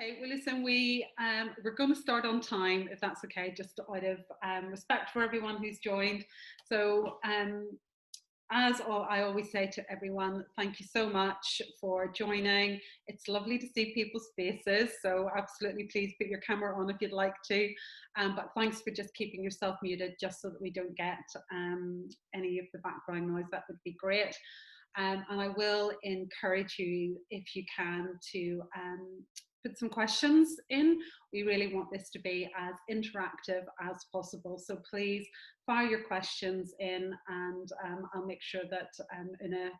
Okay, well, listen, we're going to start on time, if that's okay, just out of respect for everyone who's joined. So, I always say to everyone, thank you so much for joining. It's lovely to see people's faces, so absolutely please put your camera on if you'd like to. But thanks for just keeping yourself muted, just so that we don't get any of the background noise. That would be great. And I will encourage you, if you can, to put some questions in. We really want this to be as interactive as possible. So please fire your questions in, and I'll make sure that Oonagh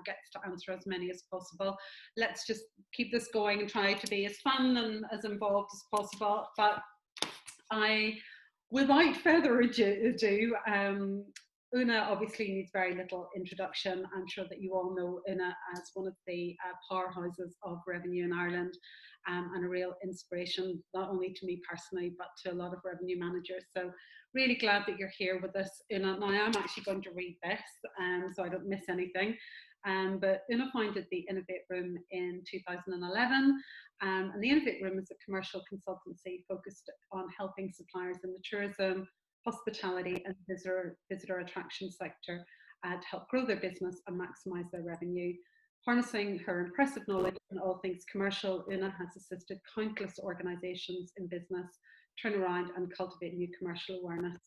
gets to answer as many as possible. Let's just keep this going and try to be as fun and as involved as possible. But without further ado, Oonagh obviously needs very little introduction. I'm sure that you all know Oonagh as one of the powerhouses of revenue in Ireland, and a real inspiration, not only to me personally, but to a lot of revenue managers. So really glad that you're here with us, Oonagh. Now I'm actually going to read this so I don't miss anything. But Oonagh founded the Innovate Room in 2011. And the Innovate Room is a commercial consultancy focused on helping suppliers in the tourism, hospitality and visitor attraction sector to help grow their business and maximise their revenue. Harnessing her impressive knowledge in all things commercial, Oonagh has assisted countless organisations in business turn around and cultivate new commercial awareness.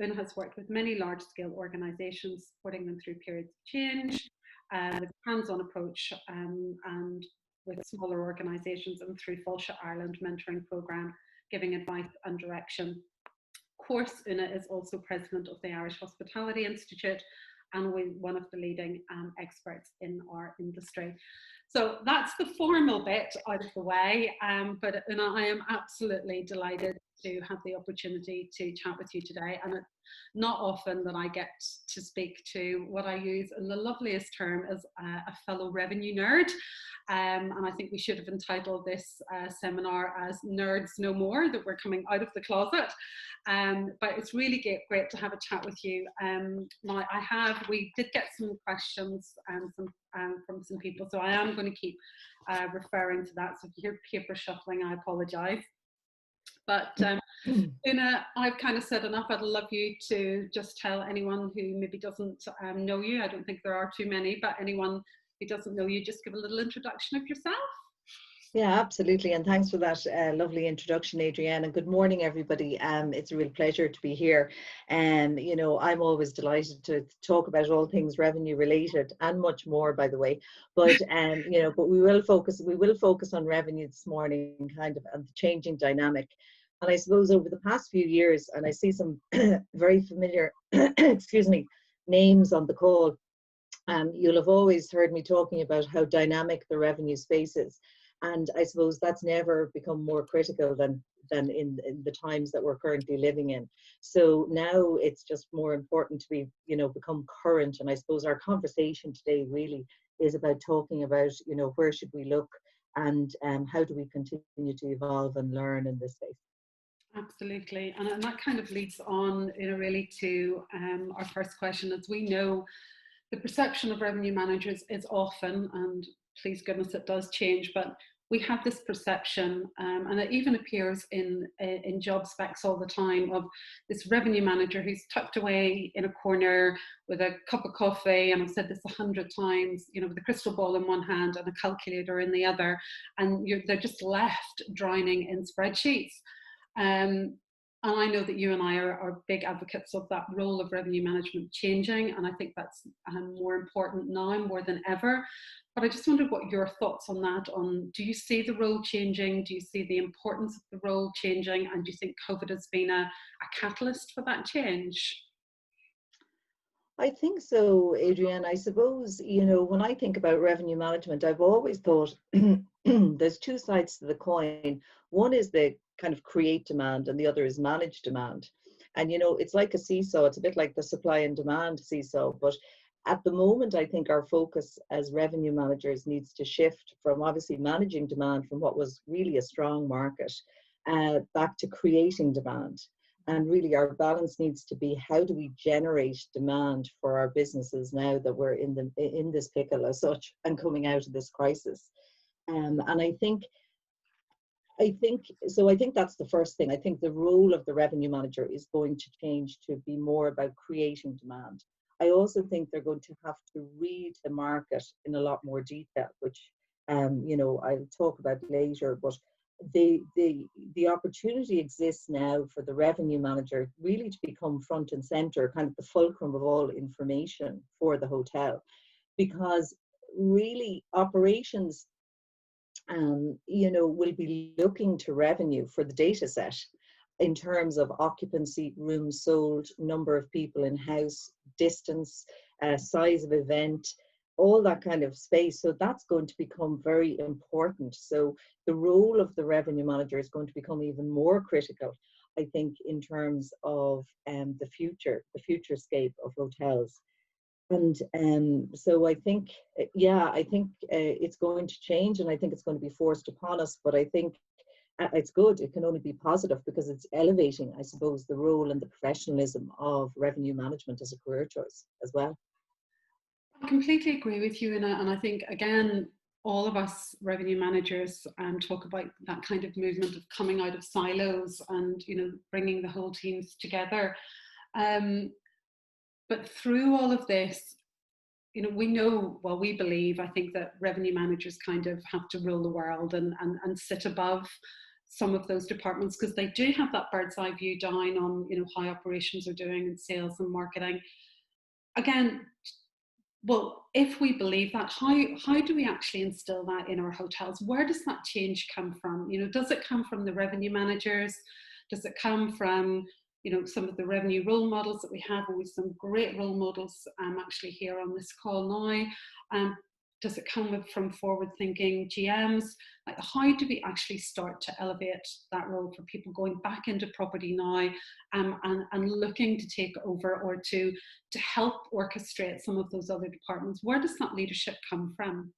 Oonagh has worked with many large-scale organisations, supporting them through periods of change, with a hands-on approach, and with smaller organisations, and through Fáilte Ireland mentoring programme, giving advice and direction. Of course, Oonagh is also president of the Irish Hospitality Institute and one of the leading experts in our industry. So that's the formal bit out of the way, but Oonagh, I am absolutely delighted to have the opportunity to chat with you today, and it's not often that I get to speak to what I use in the loveliest term as a fellow revenue nerd. And I think we should have entitled this seminar as Nerds No More, that we're coming out of the closet. But it's really great to have a chat with you. Now we did get some questions from some people, so I am going to keep referring to that. So if you hear paper shuffling, I apologise. But Oonagh, I've kind of said enough. I'd love you to just tell anyone who maybe doesn't know you. I don't think there are too many, but anyone who doesn't know you, just give a little introduction of yourself. Yeah, absolutely. And thanks for that lovely introduction, Adrienne. And good morning, everybody. It's a real pleasure to be here. And, you know, I'm always delighted to talk about all things revenue related and much more, by the way. But, you know, but we will focus on revenue this morning, kind of, and the changing dynamic. And I suppose over the past few years, and I see some very familiar, excuse me, names on the call, you'll have always heard me talking about how dynamic the revenue space is. And I suppose that's never become more critical than in the times that we're currently living in. So now it's just more important to be, you know, become current. And I suppose our conversation today really is about talking about, you know, where should we look, and how do we continue to evolve and learn in this space. Absolutely. And that kind of leads on, you know, really to our first question. As we know, the perception of revenue managers is often, and please goodness it does change, but we have this perception, and it even appears in job specs all the time, of this revenue manager who's tucked away in a corner with a cup of coffee, and I've said this 100 times, you know, with a crystal ball in one hand and a calculator in the other, and they're just left drowning in spreadsheets. And I know that you and I are big advocates of that role of revenue management changing, and I think that's more important now more than ever. But I just wondered what your thoughts on that, do you see the role changing? Do you see the importance of the role changing? And do you think COVID has been a catalyst for that change? I think so, Adrienne. I suppose, you know, when I think about revenue management, I've always thought there's two sides to the coin. One is the kind of create demand, and the other is manage demand. And, you know, it's like a seesaw. It's a bit like the supply and demand seesaw. But at the moment, I think our focus as revenue managers needs to shift from obviously managing demand from what was really a strong market back to creating demand. And really our balance needs to be, how do we generate demand for our businesses now that we're in this pickle as such and coming out of this crisis? And I think I think so. I think that's the first thing. I think the role of the revenue manager is going to change to be more about creating demand. I also think they're going to have to read the market in a lot more detail, which I'll talk about later. But the opportunity exists now for the revenue manager really to become front and center, kind of the fulcrum of all information for the hotel, because really operations will be looking to revenue for the data set in terms of occupancy, rooms sold, number of people in house, distance, size of event, all that kind of space. So that's going to become very important. So the role of the revenue manager is going to become even more critical, I think, in terms of the futurescape of hotels. And so I think, it's going to change, and I think it's going to be forced upon us. But I think it's good. It can only be positive because it's elevating, I suppose, the role and the professionalism of revenue management as a career choice as well. I completely agree with you, Una, and I think, again, all of us revenue managers talk about that kind of movement of coming out of silos and, bringing the whole teams together. But through all of this, we know, well, we believe, I think, that revenue managers kind of have to rule the world and sit above some of those departments, because they do have that bird's eye view down on, how operations are doing and sales and marketing. Again, well, if we believe that, how do we actually instill that in our hotels? Where does that change come from? Does it come from the revenue managers? Does it come from some of the revenue role models that we have, and with some great role models actually here on this call now? Does it come from forward-thinking GMs? Like, how do we actually start to elevate that role for people going back into property now, and looking to take over or to help orchestrate some of those other departments? Where does that leadership come from?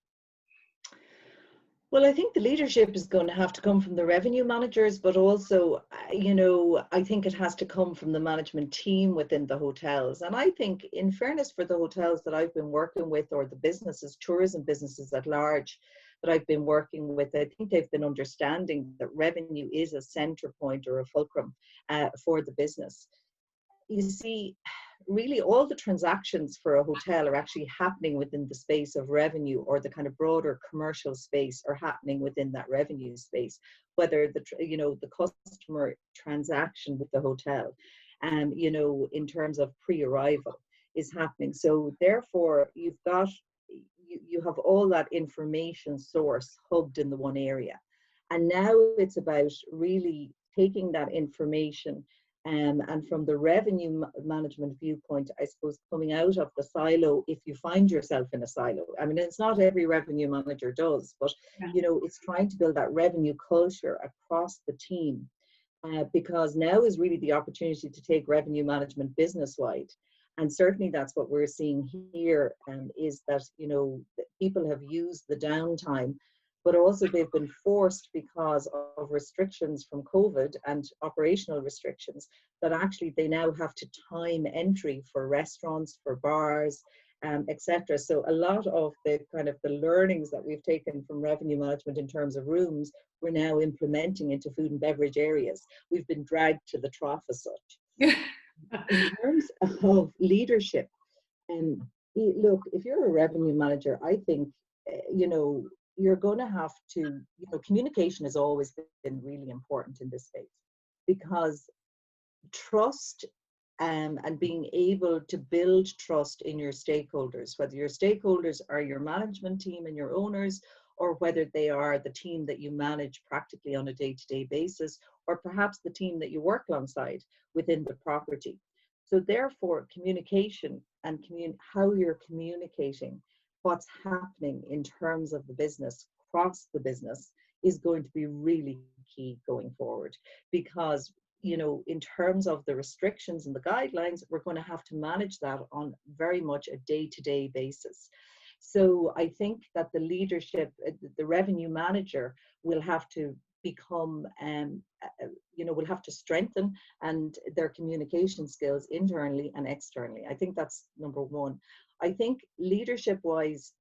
Well, I think the leadership is going to have to come from the revenue managers, but also, I think it has to come from the management team within the hotels. And I think, in fairness, for the hotels that I've been working with, or the businesses, tourism businesses at large that I've been working with, I think they've been understanding that revenue is a center point or a fulcrum for the business. You see, really all the transactions for a hotel are actually happening within the space of revenue, or the kind of broader commercial space are happening within that revenue space, whether the customer transaction with the hotel and in terms of pre-arrival is happening. So therefore you have all that information source hubbed in the one area, and now it's about really taking that information and from the revenue management viewpoint, I suppose, coming out of the silo, if you find yourself in a silo. I mean, it's not every revenue manager does, but it's trying to build that revenue culture across the team, because now is really the opportunity to take revenue management business-wide. And certainly that's what we're seeing here, is that, people have used the downtime, but also they've been forced, because of restrictions from COVID and operational restrictions, that actually they now have to time entry for restaurants, for bars, etc. So a lot of the kind of the learnings that we've taken from revenue management in terms of rooms, we're now implementing into food and beverage areas. We've been dragged to the trough as such. In terms of leadership, look, if you're a revenue manager, I think, you're going to have to, communication has always been really important in this space, because trust and being able to build trust in your stakeholders, whether your stakeholders are your management team and your owners, or whether they are the team that you manage practically on a day-to-day basis, or perhaps the team that you work alongside within the property. So therefore, communication and how you're communicating what's happening in terms of the business, across the business, is going to be really key going forward. Because, in terms of the restrictions and the guidelines, we're going to have to manage that on very much a day-to-day basis. So I think that the leadership, the revenue manager, will have to become, will have to strengthen and their communication skills internally and externally. I think that's number one. I think leadership wise,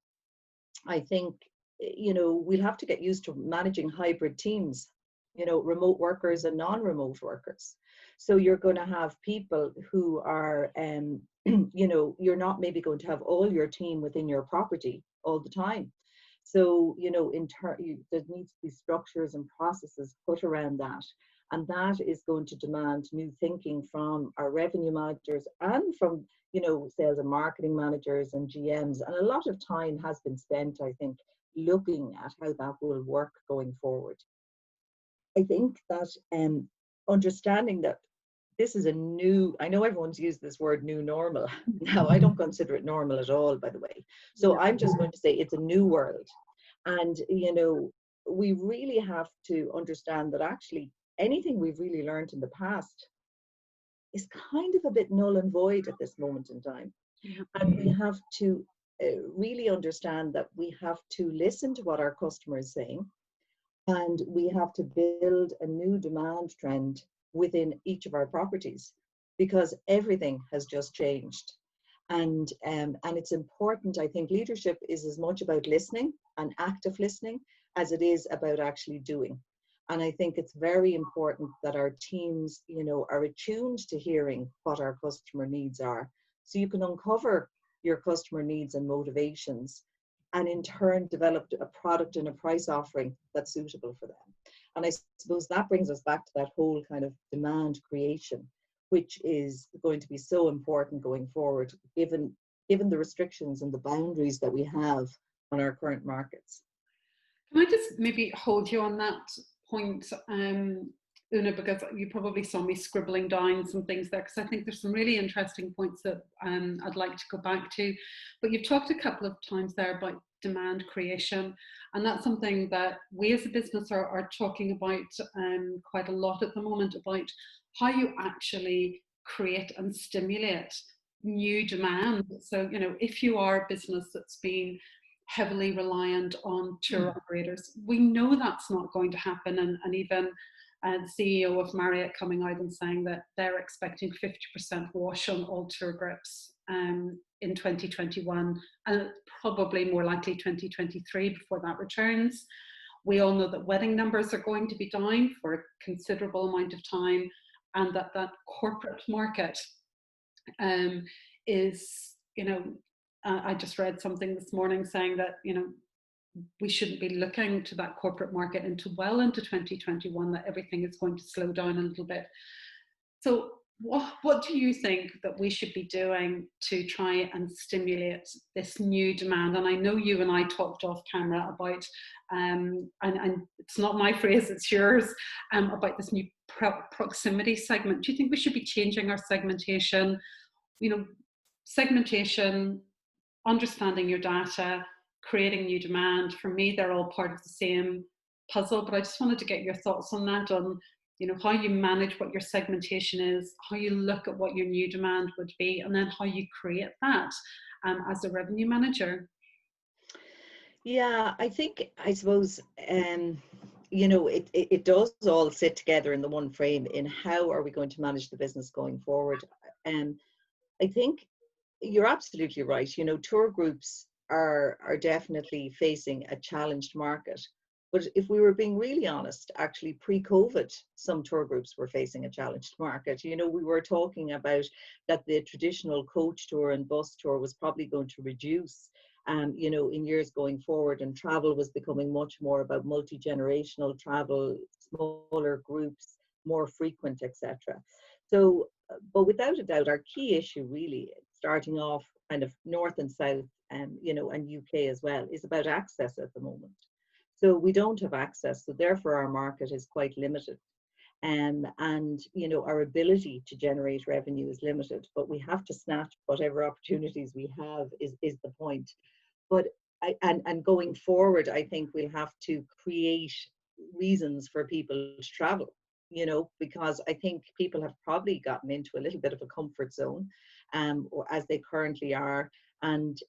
I think, we'll have to get used to managing hybrid teams. you know, remote workers and non-remote workers. So you're going to have people who are, you know, you're not maybe going to have all your team within your property all the time. So, you know, there needs to be structures and processes put around that. And that is going to demand new thinking from our revenue managers and from, you know, sales and marketing managers and GMs. And a lot of time has been spent, I think, looking at how that will work going forward. I think that understanding that this is a new, I know everyone's used this word new normal. Now, I don't consider it normal at all, by the way. So I'm just going to say it's a new world. And, you know, we really have to understand that actually anything we've really learned in the past is kind of a bit null and void at this moment in time. And we have to really understand that we have to listen to what our customer is saying, and we have to build a new demand trend within each of our properties, because everything has just changed. And it's important, I think leadership is as much about listening and active listening as it is about actually doing. And I think it's very important that our teams, you know, are attuned to hearing what our customer needs are. So you can uncover your customer needs and motivations, and in turn develop a product and a price offering that's suitable for them. And I suppose that brings us back to that whole kind of demand creation, which is going to be so important going forward, given the restrictions and the boundaries that we have on our current markets. Can I just maybe hold you on that point, Oonagh, because you probably saw me scribbling down some things there, because I think there's some really interesting points that I'd like to go back to. But you've talked a couple of times there about demand creation, and that's something that we as a business are talking about quite a lot at the moment, about how you actually create and stimulate new demand. So, you know, if you are a business that's been heavily reliant on tour operators, we know that's not going to happen. And even the CEO of Marriott coming out and saying that they're expecting 50% wash on all tour groups in 2021, and probably more likely 2023 before that returns. We all know that wedding numbers are going to be down for a considerable amount of time, and that corporate market is, you know, I just read something this morning saying that, you know, we shouldn't be looking to that corporate market well into 2021, that everything is going to slow down a little bit. So what do you think that we should be doing to try and stimulate this new demand? And I know you and I talked off camera about, and it's not my phrase, it's yours, about this new proximity segment. Do you think we should be changing our segmentation? You know, segmentation, understanding your data, creating new demand. For me, they're all part of the same puzzle, but I just wanted to get your thoughts on that, on, you know, how you manage what your segmentation is, how you look at what your new demand would be, and then how you create that as a revenue manager. Yeah, I suppose, you know, it does all sit together in the one frame in how are we going to manage the business going forward. And I think you're absolutely right. You know, tour groups are definitely facing a challenged market. But if we were being really honest, actually pre-COVID, some tour groups were facing a challenged market. You know, we were talking about that the traditional coach tour and bus tour was probably going to reduce, you know, in years going forward, and travel was becoming much more about multi-generational travel, smaller groups, more frequent, etc. So, but without a doubt, our key issue really, starting off kind of north and south, you know, and UK as well, is about access at the moment. So we don't have access, so therefore our market is quite limited. And you know, our ability to generate revenue is limited, but we have to snatch whatever opportunities we have is the point. But and going forward, I think we'll have to create reasons for people to travel, you know, because I think people have probably gotten into a little bit of a comfort zone, or as they currently are. And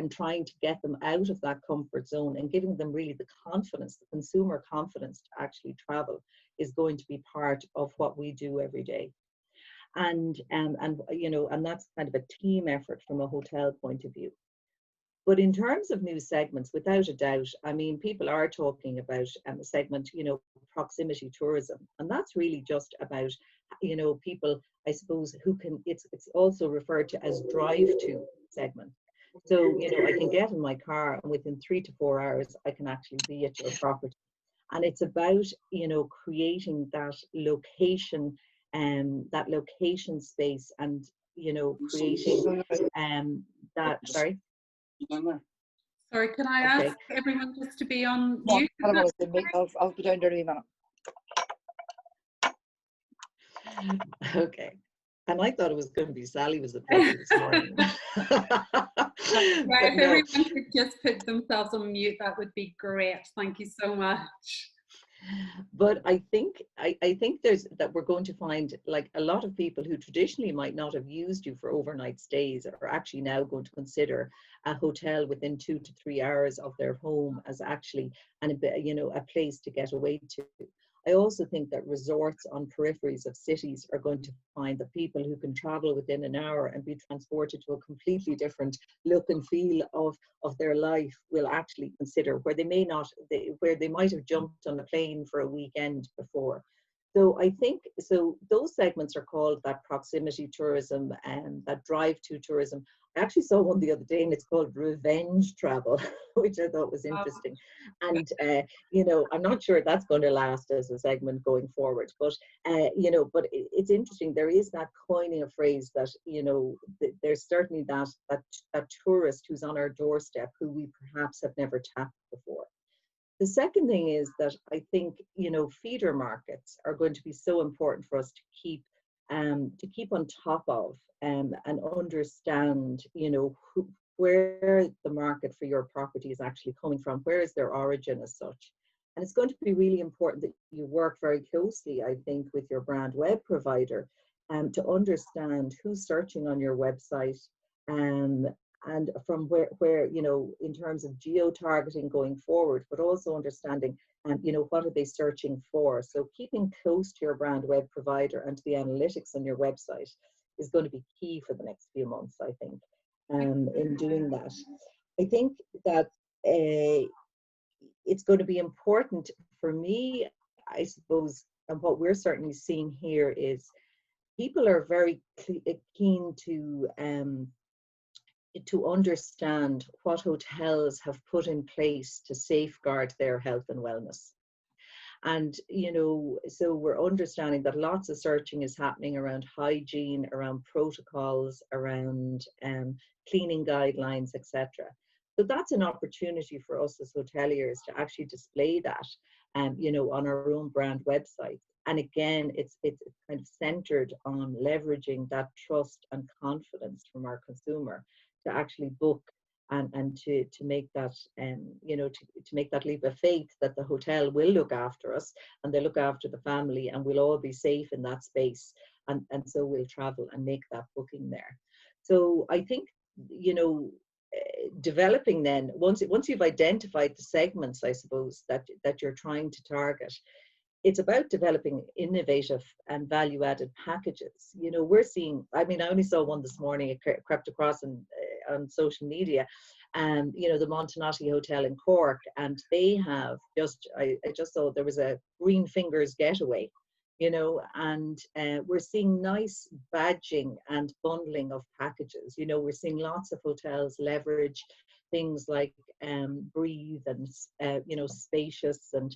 trying to get them out of that comfort zone and giving them really the confidence, the consumer confidence to actually travel, is going to be part of what we do every day. And you know, and that's kind of a team effort from a hotel point of view. But in terms of new segments, without a doubt, I mean, people are talking about a segment, you know, proximity tourism. And that's really just about, you know, people, I suppose, who can, it's also referred to as drive-to segment. So, you know, I can get in my car and within 3 to 4 hours, I can actually be at your property. And it's about, you know, creating that location space and, you know, creating that, sorry? Sorry, can I Okay. ask everyone just to be on mute? I'll be down there in a minute. Okay. And I thought it was going to be Sally was the plumber this morning. Right, if no. everyone could just put themselves on mute, that would be great. Thank you so much. But I think there's that we're going to find, like, a lot of people who traditionally might not have used you for overnight stays are actually now going to consider a hotel within 2 to 3 hours of their home as actually a place to get away to. I also think that resorts on peripheries of cities are going to find that people who can travel within an hour and be transported to a completely different look and feel of their life will actually consider where where they might have jumped on a plane for a weekend before. So I think, so those segments are called that proximity tourism and that drive-to tourism. I actually saw one the other day and it's called revenge travel, which I thought was interesting. And, you know, I'm not sure that's going to last as a segment going forward, but, you know, but it's interesting. There is that coining a phrase that, you know, there's certainly that tourist who's on our doorstep who we perhaps have never tapped before. The second thing is that I think, you know, feeder markets are going to be so important for us to keep on top of and understand, you know, where the market for your property is actually coming from, where is their origin as such. And it's going to be really important that you work very closely, I think, with your brand web provider to understand who's searching on your website, and from where, you know, in terms of geo-targeting going forward, but also understanding, you know, what are they searching for? So keeping close to your brand web provider and to the analytics on your website is going to be key for the next few months, I think, in doing that. I think that it's going to be important for me, I suppose, and what we're certainly seeing here is people are very keen to understand what hotels have put in place to safeguard their health and wellness. And, you know, so we're understanding that lots of searching is happening around hygiene, around protocols, around cleaning guidelines, etc. So that's an opportunity for us as hoteliers to actually display that, you know, on our own brand website. And again, it's kind of centered on leveraging that trust and confidence from our consumer to actually book and to make that, you know, to make that leap of faith that the hotel will look after us and they look after the family and we'll all be safe in that space. And so we'll travel and make that booking there. So I think, you know, developing then, once you've identified the segments, I suppose, that you're trying to target, it's about developing innovative and value-added packages. You know, we're seeing, I mean, I only saw one this morning, it crept across on social media, and, you know, the Montenotte Hotel in Cork, and they have I just saw there was a Green Fingers getaway, you know, and we're seeing nice badging and bundling of packages. You know, we're seeing lots of hotels leverage things like breathe and, you know, spacious, and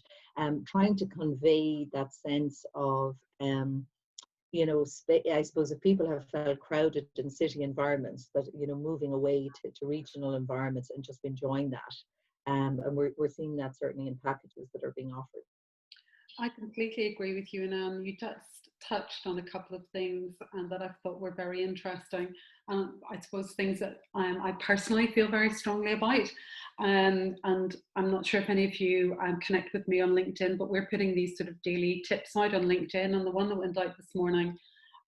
trying to convey that sense of, you know, I suppose if people have felt crowded in city environments, that, you know, moving away to regional environments and just enjoying that. And we're seeing that certainly in packages that are being offered. I completely agree with you, and you just touched on a couple of things and that I thought were very interesting. I suppose things that I personally feel very strongly about. And I'm not sure if any of you connect with me on LinkedIn, but we're putting these sort of daily tips out on LinkedIn. And the one that went out this morning,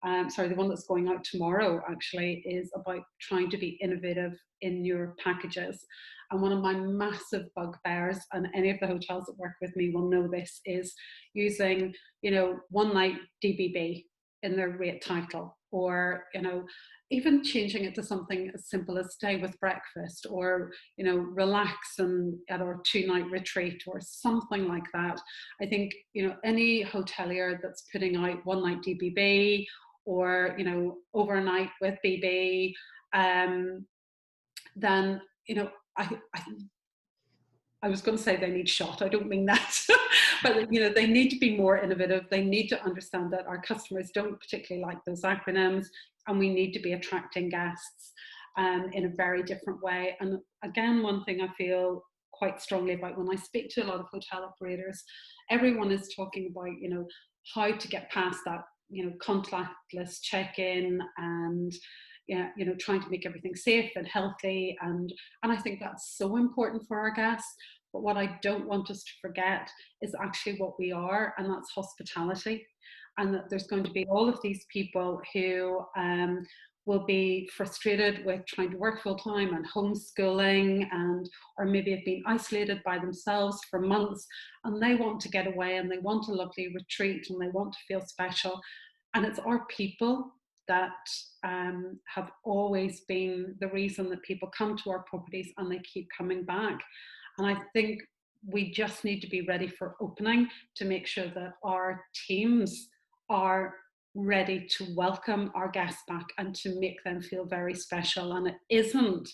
the one that's going out tomorrow actually, is about trying to be innovative in your packages. And one of my massive bugbears, and any of the hotels that work with me will know this, is using, you know, one night DBB in their rate title, or, you know, even changing it to something as simple as stay with breakfast, or, you know, relax and at our 2-night retreat or something like that. I think, you know, any hotelier that's putting out 1-night DBB, or, you know, overnight with BB, then, you know, I was going to say they need shot. I don't mean that, but, you know, they need to be more innovative. They need to understand that our customers don't particularly like those acronyms, and we need to be attracting guests in a very different way. And again, one thing I feel quite strongly about when I speak to a lot of hotel operators, everyone is talking about, you know, how to get past that, you know, contactless check-in, and yeah, you know, trying to make everything safe and healthy, and I think that's so important for our guests. But what I don't want us to forget is actually what we are, and that's hospitality. And that there's going to be all of these people who will be frustrated with trying to work full time and homeschooling, and or maybe have been isolated by themselves for months, and they want to get away, and they want a lovely retreat, and they want to feel special. And it's our people that have always been the reason that people come to our properties and they keep coming back. And I think we just need to be ready for opening to make sure that our teams are ready to welcome our guests back and to make them feel very special. And it isn't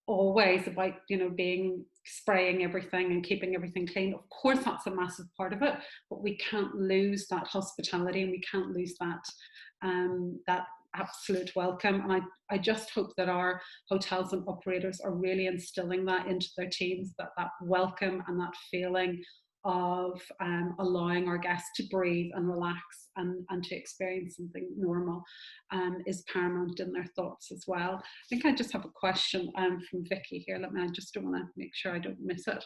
always about, you know, being spraying everything and keeping everything clean. Of course, that's a massive part of it, but we can't lose that hospitality, and we can't lose that that absolute welcome. And I just hope that our hotels and operators are really instilling that into their teams, that welcome and that feeling of allowing our guests to breathe and relax and to experience something normal is paramount in their thoughts as well. I think I just have a question from Vicky here. I just don't want to make sure I don't miss it.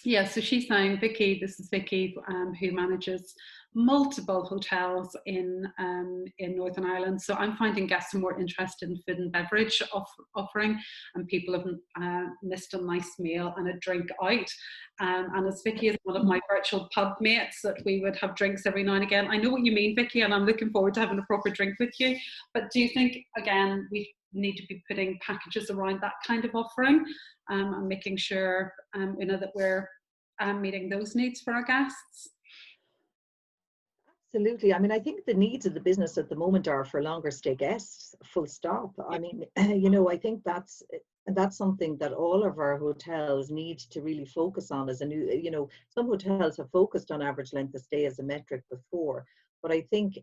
Yeah, so she's saying, Vicky, this is Vicky, who manages multiple hotels in Northern Ireland. So I'm finding guests are more interested in food and beverage offering, and people have missed a nice meal and a drink out. And as Vicky is one of my virtual pub mates, that we would have drinks every now and again. I know what you mean, Vicky, and I'm looking forward to having a proper drink with you. But do you think, again, we need to be putting packages around that kind of offering, and making sure you know, that we're meeting those needs for our guests? Absolutely. I mean, I think the needs of the business at the moment are for longer stay guests, full stop. I mean, you know, I think that's something that all of our hotels need to really focus on as a new, you know, some hotels have focused on average length of stay as a metric before. But I think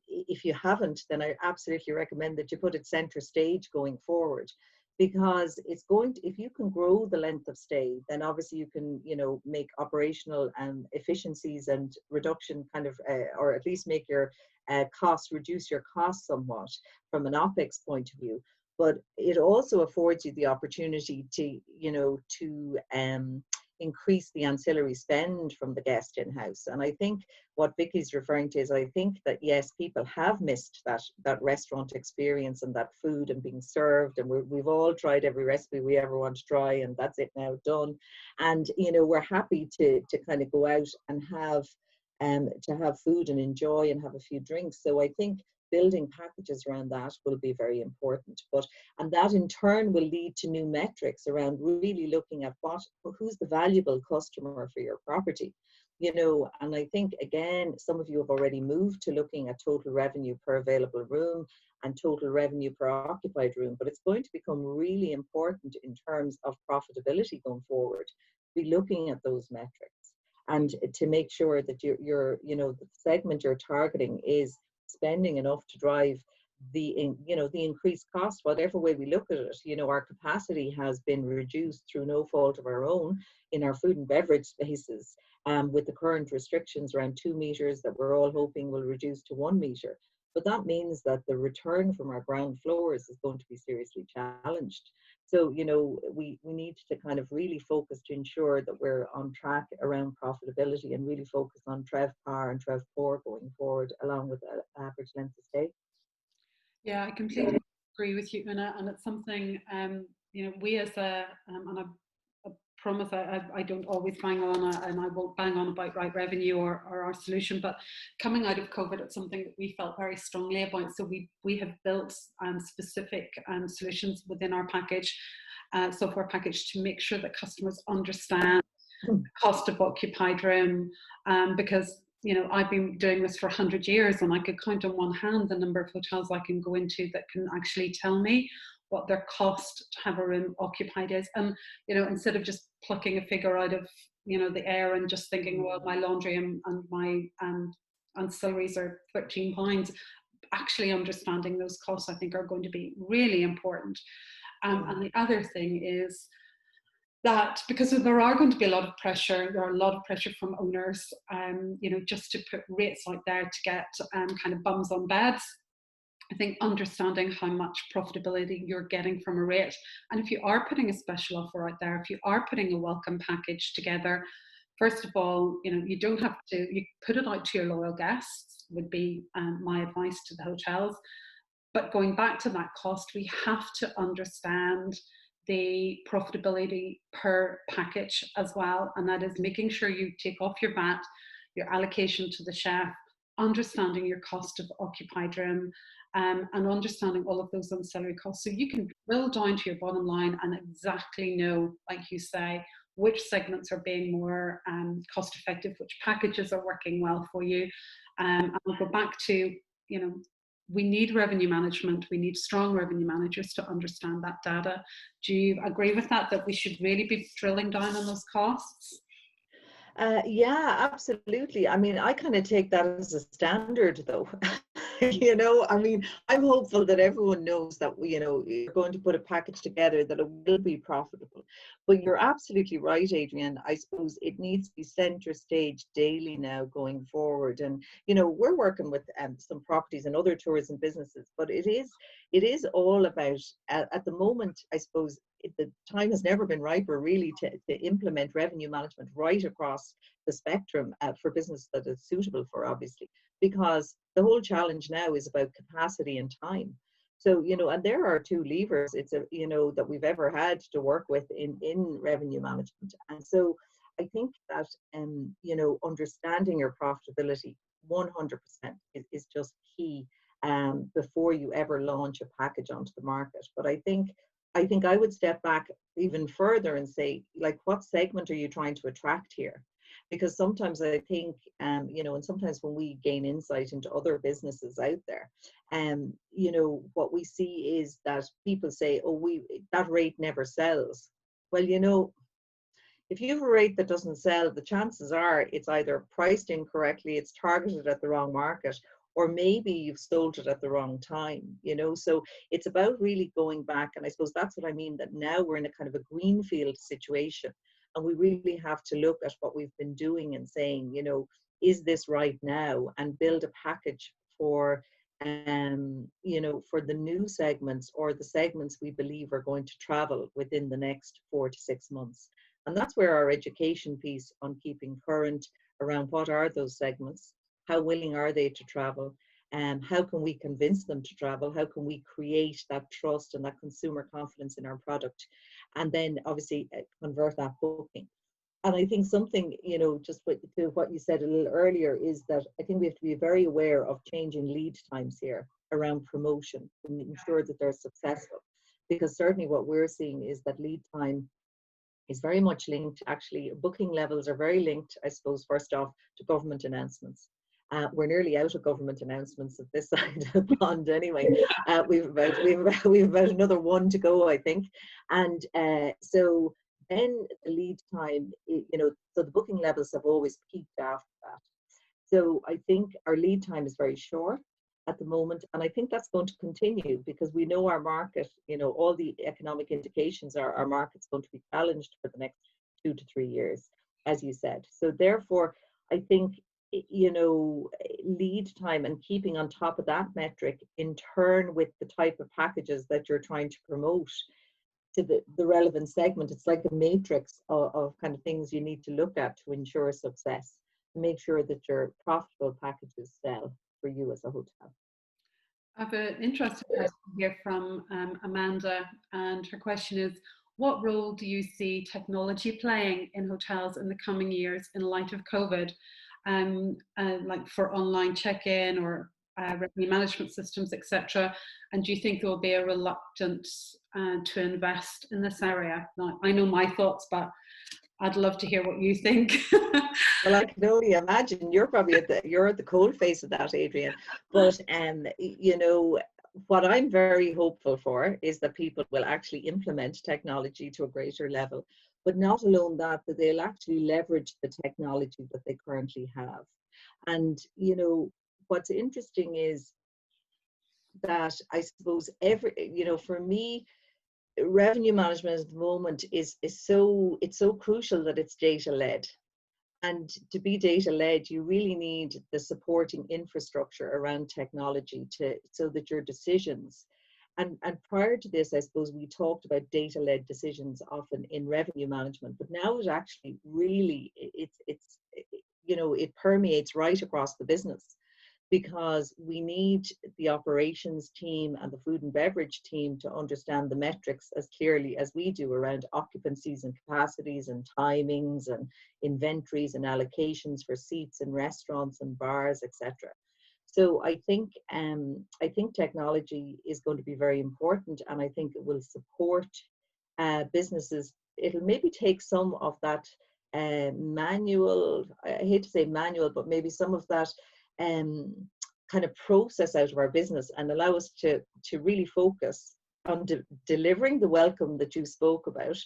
if you haven't, then I absolutely recommend that you put it center stage going forward, because it's going to, if you can grow the length of stay, then obviously you can, you know, make operational efficiencies and reduction kind of, or at least make your costs, reduce your costs somewhat from an OPEX point of view. But it also affords you the opportunity to, you know, to increase the ancillary spend from the guest in-house. And I think what Vicky's referring to is, I think that yes, people have missed that restaurant experience and that food and being served, and we've all tried every recipe we ever want to try, and that's it now, done. And you know, we're happy to kind of go out and have food and enjoy and have a few drinks. So I think building packages around that will be very important. And that in turn will lead to new metrics around really looking at who's the valuable customer for your property, you know. And I think, again, some of you have already moved to looking at total revenue per available room and total revenue per occupied room, but it's going to become really important in terms of profitability going forward, be looking at those metrics, and to make sure that you're you know, the segment you're targeting is spending enough to drive the, you know, the increased cost, whatever way we look at it. You know, our capacity has been reduced through no fault of our own in our food and beverage spaces, with the current restrictions around 2 meters that we're all hoping will reduce to 1 meter. But that means that the return from our ground floors is going to be seriously challenged. So, you know, we need to kind of really focus to ensure that we're on track around profitability, and really focus on TrevPAR and TrevPOR going forward, along with average length of stay. Yeah, I completely agree with you, Oonagh, and it's something, you know, we as a promise I don't always bang on, and I won't bang on about right revenue or our solution, but coming out of COVID, it's something that we felt very strongly about. So we have built specific solutions within our package, software package, to make sure that customers understand the cost of occupied room, because I've been doing this for 100 years, and I could count on one hand the number of hotels I can go into that can actually tell me what their cost to have a room occupied is. And instead of just plucking a figure out of the air and just thinking, well, my laundry and my ancillaries are £13, actually understanding those costs, I think, are going to be really important. And the other thing is that, because there are going to be a lot of pressure, there are a lot of pressure from owners, just to put rates out there to get kind of bums on beds. I think understanding how much profitability you're getting from a rate, and if you are putting a special offer out there, if you are putting a welcome package together, first of all, you don't have to, you put it out to your loyal guests, would be my advice to the hotels. But going back to that cost, we have to understand the profitability per package as well, and that is making sure you take off your VAT, your allocation to the chef, understanding your cost of occupied room, and understanding all of those ancillary costs, so you can drill down to your bottom line and exactly know, like you say, which segments are being more cost effective, which packages are working well for you. And I'll go back to, we need revenue management. We need strong revenue managers to understand that data. Do you agree with that we should really be drilling down on those costs? Yeah, absolutely. I mean, I kind of take that as a standard, though. I mean, I'm hopeful that everyone knows that, you're going to put a package together that it will be profitable. But you're absolutely right, Adrienne. I suppose it needs to be center stage daily now going forward. And, we're working with some properties and other tourism businesses, but it is all about, at the moment, I suppose, the time has never been riper really to implement revenue management right across the spectrum for business that is suitable for, obviously, because the whole challenge now is about capacity and time. So, and there are two levers that we've ever had to work with in revenue management. And so I think that, understanding your profitability 100% is just key before you ever launch a package onto the market. But I think I would step back even further and say, like, what segment are you trying to attract here? Because sometimes I think, and sometimes when we gain insight into other businesses out there, what we see is that people say, oh, that rate never sells. Well, if you have a rate that doesn't sell, the chances are it's either priced incorrectly, it's targeted at the wrong market, or maybe you've sold it at the wrong time, so it's about really going back. And I suppose that's what I mean, that now we're in a kind of a greenfield situation, and we really have to look at what we've been doing and saying, is this right now, and build a package for for the new segments, or the segments we believe are going to travel within the next 4 to 6 months. And that's where our education piece on keeping current around what are those segments, how willing are they to travel, and how can we convince them to travel, how can we create that trust and that consumer confidence in our product, and then obviously convert that booking. And I think something, just to what you said a little earlier, is that I think we have to be very aware of changing lead times here around promotion and ensure that they're successful. Because certainly what we're seeing is that lead time is very much linked, actually, booking levels are very linked, I suppose, first off, to government announcements. We're nearly out of government announcements at this side of the pond anyway. We've about another one to go, I think. And so then the lead time, so the booking levels have always peaked after that. So I think our lead time is very short at the moment, and I think that's going to continue because we know our market, all the economic indications are our market's going to be challenged for the next 2 to 3 years, as you said. So therefore, I think, lead time and keeping on top of that metric in turn with the type of packages that you're trying to promote to the relevant segment. It's like a matrix of kind of things you need to look at to ensure success, to make sure that your profitable packages sell for you as a hotel. I have an interesting question here from Amanda, and her question is, what role do you see technology playing in hotels in the coming years in light of COVID, like for online check-in or revenue management systems, etc.? And do you think there will be a reluctance to invest in this area? Now, I know my thoughts, but I'd love to hear what you think. Well, I can only imagine you're probably at the cold face of that, Adrienne. But you know, what I'm very hopeful for is that people will actually implement technology to a greater level, but not alone that they'll actually leverage the technology that they currently have. And you know, what's interesting is that I suppose for me, revenue management at the moment is so crucial that it's data led. And to be data led, you really need the supporting infrastructure around technology so that your decisions, and prior to this, I suppose we talked about data led decisions often in revenue management, but now it actually really, it permeates right across the business, because we need the operations team and the food and beverage team to understand the metrics as clearly as we do around occupancies and capacities and timings and inventories and allocations for seats in restaurants and bars, etc. So I think technology is going to be very important, and I think it will support businesses. It'll maybe take some of that manual, I hate to say manual, but maybe some of that kind of process out of our business, and allow us to really focus on delivering the welcome that you spoke about,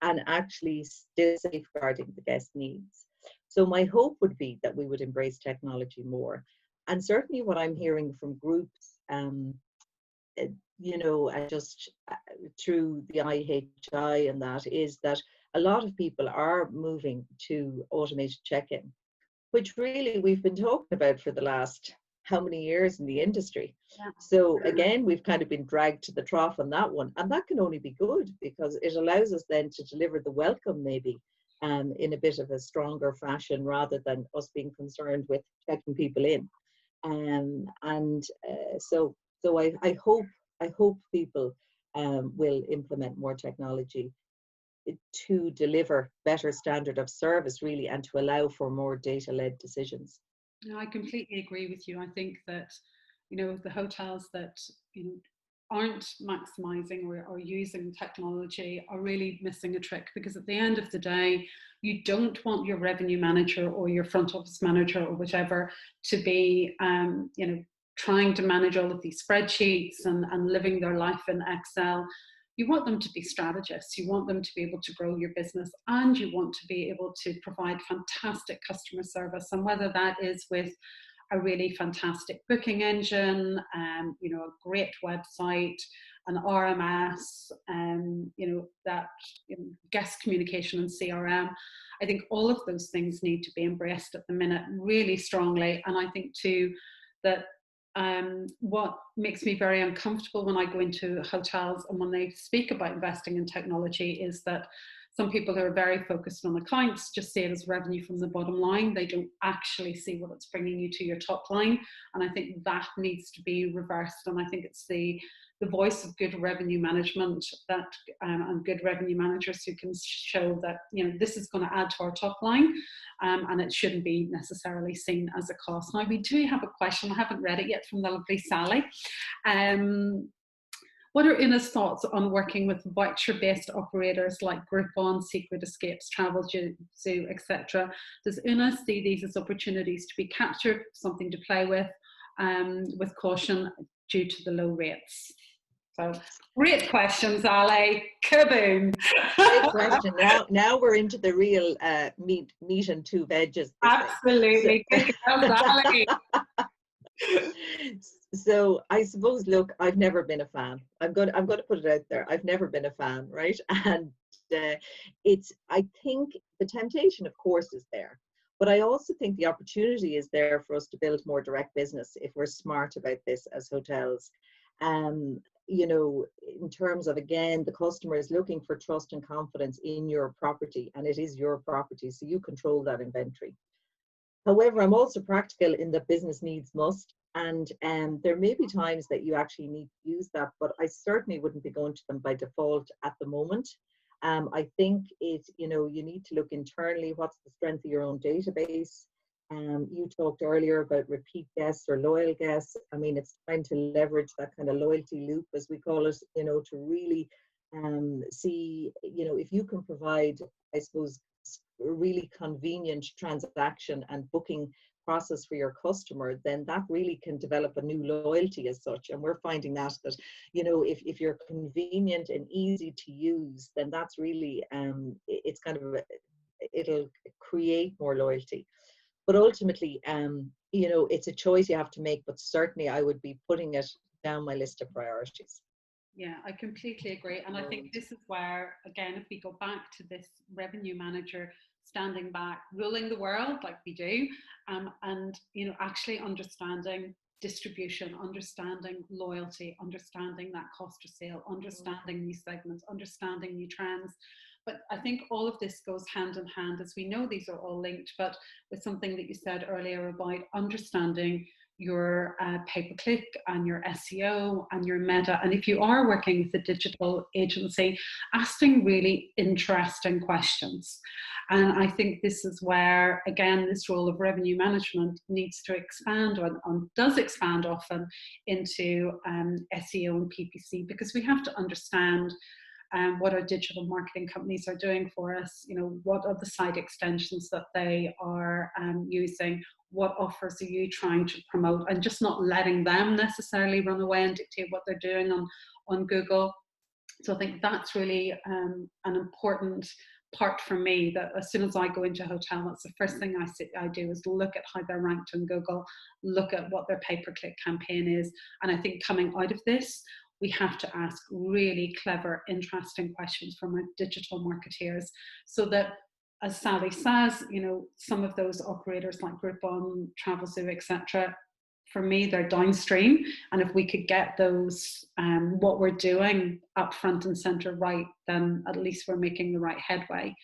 and actually still safeguarding the guest needs. So my hope would be that we would embrace technology more. And certainly what I'm hearing from groups, you know, just through the IHI and that, is that a lot of people are moving to automated check-in, which really we've been talking about for the last how many years in the industry. Yeah. So again, we've kind of been dragged to the trough on that one, and that can only be good, because it allows us then to deliver the welcome maybe in a bit of a stronger fashion, rather than us being concerned with checking people in. So I hope people will implement more technology to deliver better standard of service, really, and to allow for more data-led decisions. No, I completely agree with you. I think that, you know, the hotels that, you know, aren't maximizing or using technology are really missing a trick, because at the end of the day, you don't want your revenue manager or your front office manager or whichever to be, you know, trying to manage all of these spreadsheets and living their life in Excel. You want them to be strategists. You want them to be able to grow your business, and you want to be able to provide fantastic customer service. And whether that is with a really fantastic booking engine, you know, a great website, an RMS, you know, that guest communication and CRM. I think all of those things need to be embraced at the minute really strongly. And I think too that what makes me very uncomfortable when I go into hotels and when they speak about investing in technology is that some people who are very focused on accounts just see it as revenue from the bottom line. They don't actually see what it's bringing you to your top line. And I think that needs to be reversed. And I think it's the voice of good revenue management that and good revenue managers who can show that, you know, this is going to add to our top line, and it shouldn't be necessarily seen as a cost. Now, we do have a question, I haven't read it yet, from the lovely Sally. What are Oonagh's thoughts on working with voucher-based operators like Groupon, Secret Escapes, Travel Zoo, etc.? Does Oonagh see these as opportunities to be captured, something to play with caution due to the low rates? So, great questions, Ali. Kaboom! Great question. Now we're into the real meat and two veggies. Absolutely. Good girls, Ali. So I suppose, look, I've never been a fan. I'm going to put it out there. I've never been a fan, right? And I think the temptation, of course, is there. But I also think the opportunity is there for us to build more direct business if we're smart about this as hotels. You know, in terms of, again, the customer is looking for trust and confidence in your property, and it is your property, so you control that inventory. However, I'm also practical in that business needs must, and there may be times that you actually need to use that, but I certainly wouldn't be going to them by default at the moment. I think you need to look internally. What's the strength of your own database? You talked earlier about repeat guests or loyal guests. I mean, it's time to leverage that kind of loyalty loop, as we call it, to really see, if you can provide, I suppose, a really convenient transaction and booking process for your customer, then that really can develop a new loyalty as such. And we're finding that if you're convenient and easy to use, then that's really it's kind of it'll create more loyalty. But ultimately, it's a choice you have to make, but certainly I would be putting it down my list of priorities. Yeah, I completely agree. And I think this is where, again, if we go back to this revenue manager standing back, ruling the world like we do, and, actually understanding distribution, understanding loyalty, understanding that cost of sale, understanding new segments, understanding new trends. But I think all of this goes hand in hand, as we know these are all linked, but with something that you said earlier about understanding your pay-per-click and your SEO and your meta. And if you are working with a digital agency, asking really interesting questions. And I think this is where, again, this role of revenue management needs to expand and does expand often into SEO and PPC, because we have to understand what our digital marketing companies are doing for us. What are the site extensions that they are using? What offers are you trying to promote? And just not letting them necessarily run away and dictate what they're doing on Google. So I think that's really an important part for me, that as soon as I go into a hotel, that's the first thing I do is look at how they're ranked on Google, look at what their pay-per-click campaign is. And I think coming out of this, we have to ask really clever, interesting questions from our digital marketeers, so that, as Sally says, some of those operators like Groupon, Travelzoo, etc., for me, they're downstream. And if we could get those, what we're doing up front and center right, then at least we're making the right headway.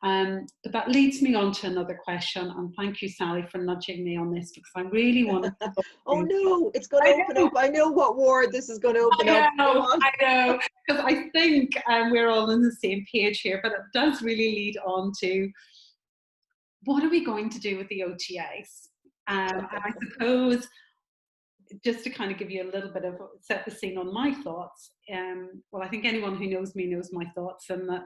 But that leads me on to another question, and thank you, Sally, for nudging me on this, because I really want to Oh no, it's going to open up. I know what ward this is going to open up. I know, because I think we're all on the same page here, but it does really lead on to, what are we going to do with the OTAs? And I suppose, just to kind of give you a little bit of, set the scene on my thoughts, well, I think anyone who knows me knows my thoughts, and that,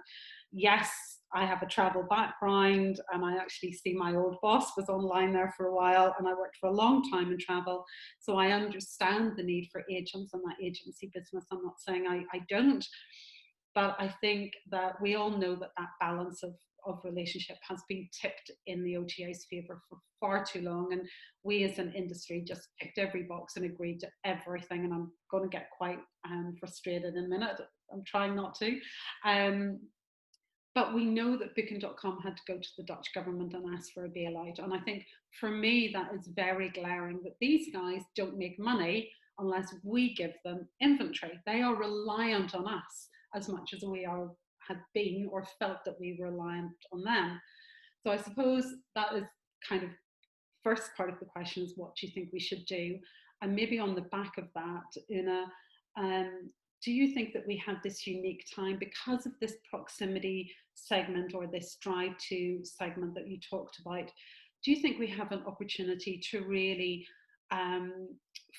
yes, I have a travel background, and I actually see my old boss was online there for a while, and I worked for a long time in travel. So I understand the need for agents and that agency business. I'm not saying I don't, but I think that we all know that balance of relationship has been tipped in the OTA's favour for far too long, and we as an industry just ticked every box and agreed to everything. And I'm going to get quite frustrated in a minute. I'm trying not to. But we know that Booking.com had to go to the Dutch government and ask for a bailout. And I think for me, that is very glaring, that these guys don't make money unless we give them inventory. They are reliant on us as much as we had been or felt that we were reliant on them. So I suppose that is kind of first part of the question, is what do you think we should do? And maybe on the back of that, Oonagh, do you think that we have this unique time because of this proximity segment, or this drive to segment that you talked about? Do you think we have an opportunity to really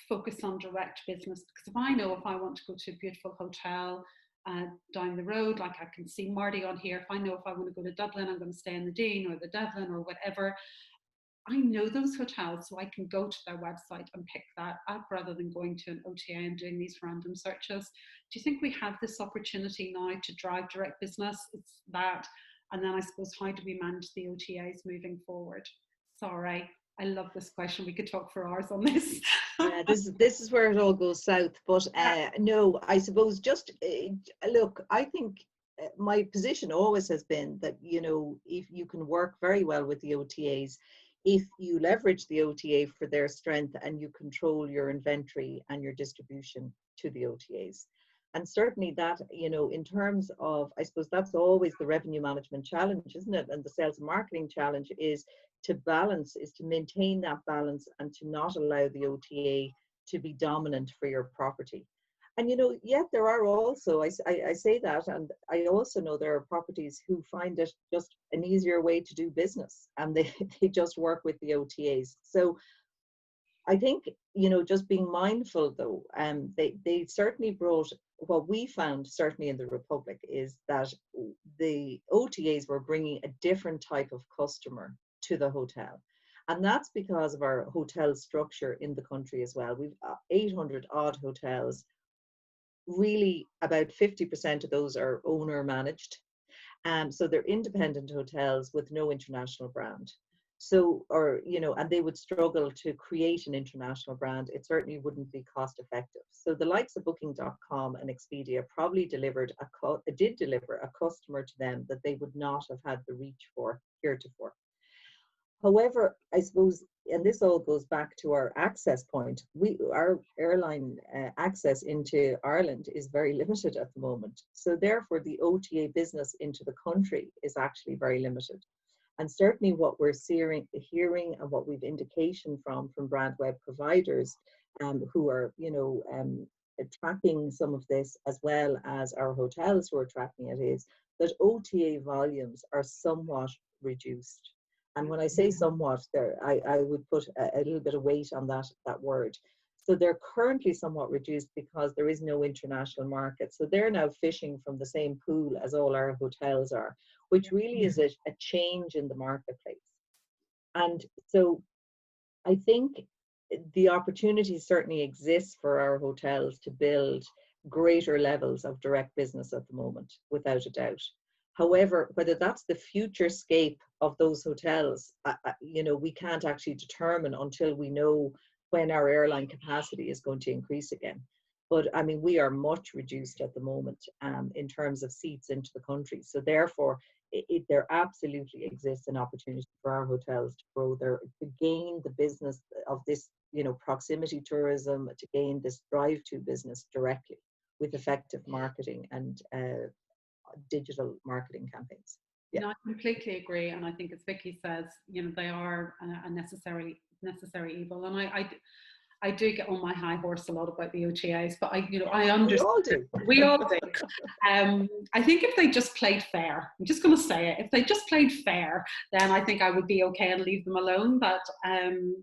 focus on direct business? Because if I want to go to a beautiful hotel down the road, like I can see Marty on here, if I know if I want to go to Dublin, I'm going to stay in the Dean or the Devlin or whatever, I know those hotels, so I can go to their website and pick that up rather than going to an OTA and doing these random searches. Do you think we have this opportunity now to drive direct business? It's that. And then I suppose, how do we manage the OTAs moving forward? Sorry, I love this question. We could talk for hours on this. Yeah, this is where it all goes south. But no, I suppose just look, I think my position always has been that, if you can work very well with the OTAs, if you leverage the OTA for their strength and you control your inventory and your distribution to the OTAs. And certainly that, in terms of, I suppose that's always the revenue management challenge, isn't it? And the sales and marketing challenge is to maintain that balance and to not allow the OTA to be dominant for your property. And yet there are also, I say that, and I also know there are properties who find it just an easier way to do business, and they, they just work with the OTAs. So I think, just being mindful though, they certainly brought, what we found certainly in the Republic is that the OTAs were bringing a different type of customer to the hotel. And that's because of our hotel structure in the country as well. We've 800 odd hotels. Really, about 50% of those are owner managed. So they're independent hotels with no international brand. So, and they would struggle to create an international brand. It certainly wouldn't be cost effective. So the likes of Booking.com and Expedia probably did deliver a customer to them that they would not have had the reach for heretofore. However, I suppose, and this all goes back to our access point, our airline access into Ireland is very limited at the moment. So therefore, the OTA business into the country is actually very limited. And certainly what we're hearing and what we've indication from brand web providers who are, tracking some of this, as well as our hotels who are tracking it, is that OTA volumes are somewhat reduced. And when I say somewhat, I would put a little bit of weight on that word. So they're currently somewhat reduced because there is no international market. So they're now fishing from the same pool as all our hotels are, which really is a change in the marketplace. And so I think the opportunity certainly exists for our hotels to build greater levels of direct business at the moment, without a doubt. However, whether that's the future scape of those hotels, we can't actually determine until we know when our airline capacity is going to increase again. But I mean, we are much reduced at the moment in terms of seats into the country. So therefore, there absolutely exists an opportunity for our hotels to grow to gain the business of this, proximity tourism, to gain this drive-to business directly with effective marketing and digital marketing campaigns. Yeah. No, I completely agree, and I think, as Vicky says, they are a necessary evil, and I do get on my high horse a lot about the OTAs, but I understand. We all do. I think if they just played fair, I'm just going to say it, if they just played fair, then I think I would be okay and leave them alone. But and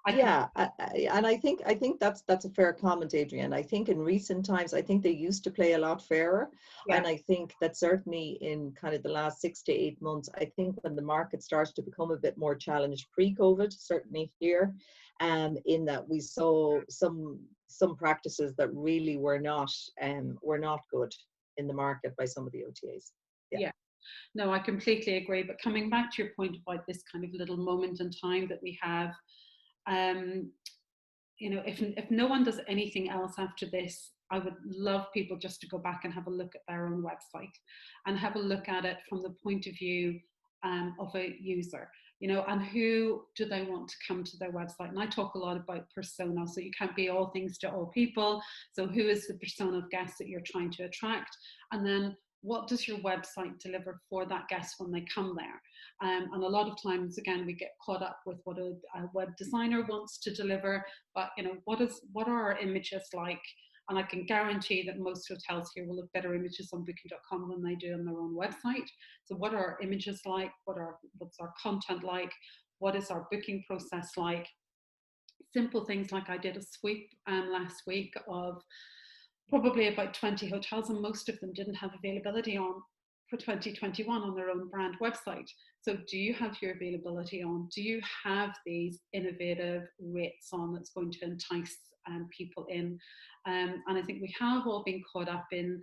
I think that's a fair comment, Adrienne. I think in recent times, I think they used to play a lot fairer. Yeah. And I think that certainly in kind of the last 6 to 8 months, I think when the market starts to become a bit more challenged pre-COVID, certainly here, in that we saw some practices that really were not good in the market by some of the OTAs. Yeah. No, I completely agree. But coming back to your point about this kind of little moment in time that we have, if no one does anything else after this, I would love people just to go back and have a look at their own website and have a look at it from the point of view of a user, and who do they want to come to their website. And I talk a lot about persona, so you can't be all things to all people. So who is the persona of guests that you're trying to attract? And then what does your website deliver for that guest when they come there? And a lot of times, again, we get caught up with what a web designer wants to deliver, but what are our images like? And I can guarantee that most hotels here will have better images on Booking.com than they do on their own website. So what are our images like? What's our content like? What is our booking process like? Simple things like I did a sweep last week of probably about 20 hotels, and most of them didn't have availability on for 2021 on their own brand website. So do you have your availability on? Do you have these innovative rates on that's going to entice people in? And I think we have all been caught up in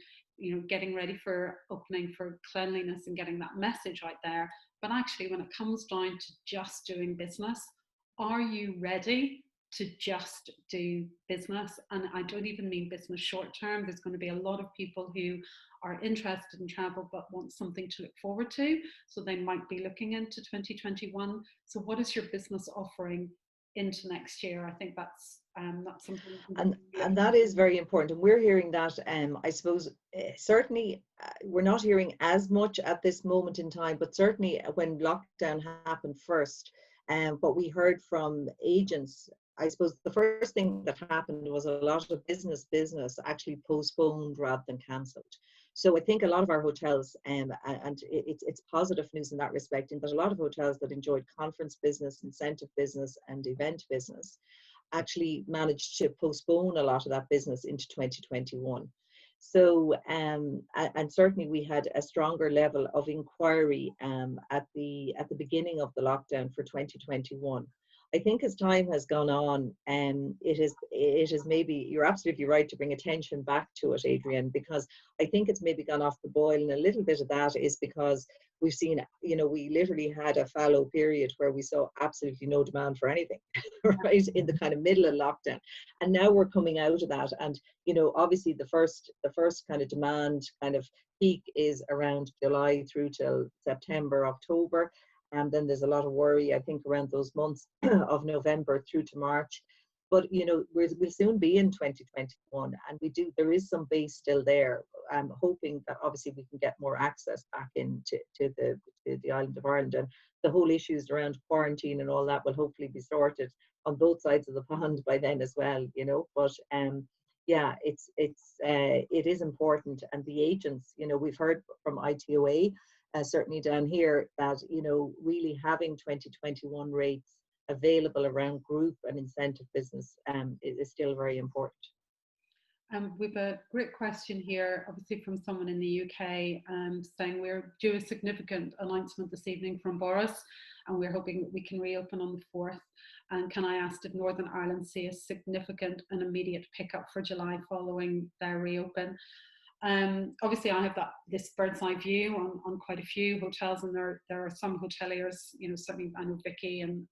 getting ready for opening, for cleanliness and getting that message out there. But actually, when it comes down to just doing business, are you ready to just do business? And I don't even mean business short term. There's going to be a lot of people who are interested in travel but want something to look forward to, so they might be looking into 2021. So what is your business offering into next year? I think that's something, and that is very important, and we're hearing that. I suppose certainly we're not hearing as much at this moment in time, but certainly when lockdown happened first, What we heard from agents, I suppose the first thing that happened was a lot of business actually postponed rather than cancelled. So I think a lot of our hotels, and it's positive news in that respect, in that a lot of hotels that enjoyed conference business, incentive business, and event business actually managed to postpone a lot of that business into 2021. So, and certainly we had a stronger level of inquiry at the beginning of the lockdown for 2021. I think as time has gone on, it is maybe, you're absolutely right to bring attention back to it, Adrienne, because I think it's maybe gone off the boil, and a little bit of that is because we've seen, we literally had a fallow period where we saw absolutely no demand for anything, right, in the kind of middle of lockdown. And now we're coming out of that, and obviously the first kind of demand kind of peak is around July through till September, October. And then there's a lot of worry, I think, around those months of November through to March. But we'll soon be in 2021, and there is some base still there. I'm hoping that obviously we can get more access back into the island of Ireland, and the whole issues around quarantine and all that will hopefully be sorted on both sides of the pond by then as well. But yeah, it is important, and the agents, we've heard from ITOA. Certainly down here, that really having 2021 rates available around group and incentive business is still very important. We've a great question here, obviously from someone in the UK, saying we're due a significant announcement this evening from Boris, and we're hoping that we can reopen on the 4th. And can I ask, did Northern Ireland see a significant and immediate pickup for July following their reopen? Obviously, I have this bird's eye view on quite a few hotels, and there are some hoteliers, certainly I know Vicky and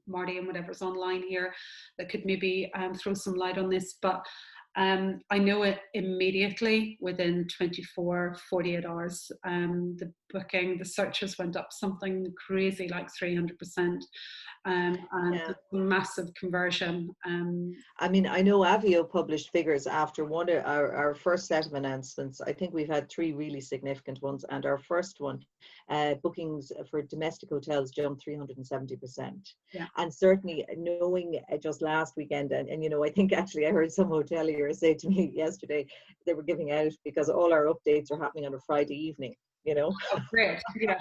Marty and whatever's online here that could maybe throw some light on this. But I know it immediately within 24, 48 hours. The searches went up something crazy like 300%. And Yeah. massive conversion. I mean, I know Avio published figures after one of our first set of announcements. I think we've had 3 really significant ones, and our first one, bookings for domestic hotels jumped 370%. Yeah. And certainly knowing just last weekend, and I think actually I heard some hoteliers say to me yesterday they were giving out because all our updates are happening on a Friday evening. Oh, great. Yeah.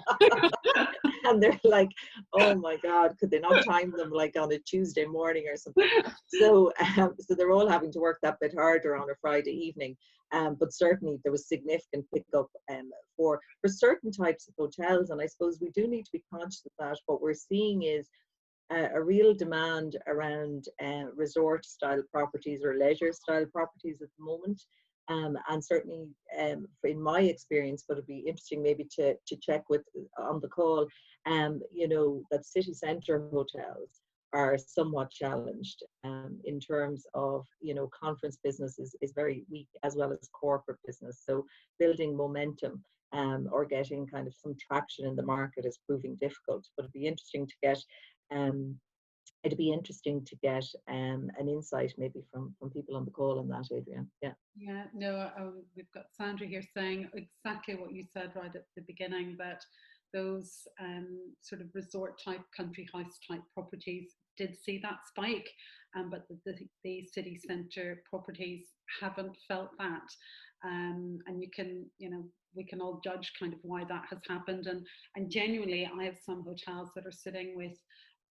And they're like, oh my God, could they not time them like on a Tuesday morning or something? So they're all having to work that bit harder on a Friday evening. But certainly there was significant pickup for certain types of hotels. And I suppose we do need to be conscious of that. What we're seeing is a real demand around resort style properties or leisure style properties at the moment. And certainly in my experience, but it'd be interesting maybe to check with on the call, that city centre hotels are somewhat challenged in terms of, conference business is very weak, as well as corporate business. So building momentum or getting kind of some traction in the market is proving difficult. But it'd be interesting to get an insight maybe from people on the call on that, Adrienne. Yeah, no, we've got Sandra here saying exactly what you said right at the beginning, that those sort of resort type, country house type properties did see that spike, but the city centre properties haven't felt that. And we can all judge kind of why that has happened. And genuinely, I have some hotels that are sitting with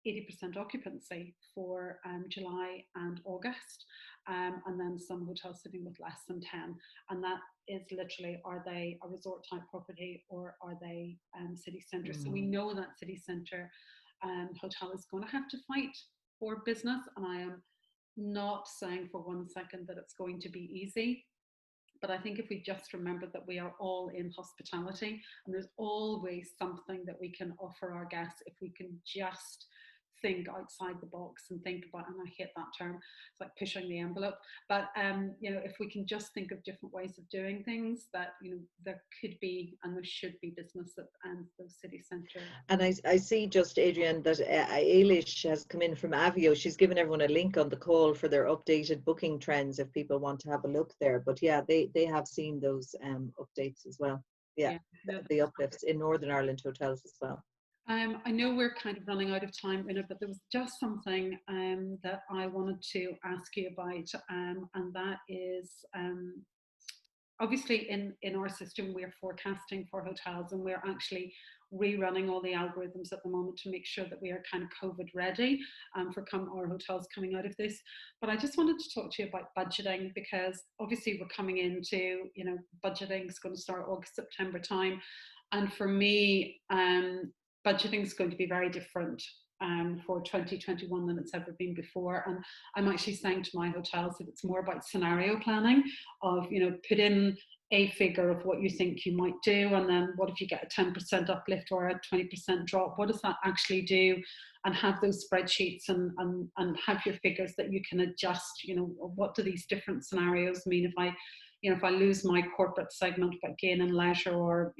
80% occupancy for July and August, and then some hotels sitting with less than 10. And that is literally, are they a resort type property or are they city centre? So we know that city centre hotel is going to have to fight for business, and I am not saying for one second that it's going to be easy. But I think if we just remember that we are all in hospitality, and there's always something that we can offer our guests if we can just think outside the box and think about, and I hate that term, it's like pushing the envelope, but if we can just think of different ways of doing things, that there could be and there should be business at those city centre. And I see just, Adrienne, that Ailish has come in from Avio. She's given everyone a link on the call for their updated booking trends if people want to have a look there. But yeah, they have seen those updates as well. Yeah, the uplifts in Northern Ireland hotels as well. I know we're kind of running out of time, Una, but there was just something that I wanted to ask you about, and that is obviously in our system we're forecasting for hotels, and we're actually rerunning all the algorithms at the moment to make sure that we are kind of COVID ready for our hotels coming out of this. But I just wanted to talk to you about budgeting, because obviously we're coming into, budgeting is going to start August, September time. And for me, budgeting is going to be very different for 2021 than it's ever been before. And I'm actually saying to my hotels that it's more about scenario planning of, put in a figure of what you think you might do, and then what if you get a 10% uplift or a 20% drop? What does that actually do? And have those spreadsheets and have your figures that you can adjust. What do these different scenarios mean if I lose my corporate segment but gain in leisure, or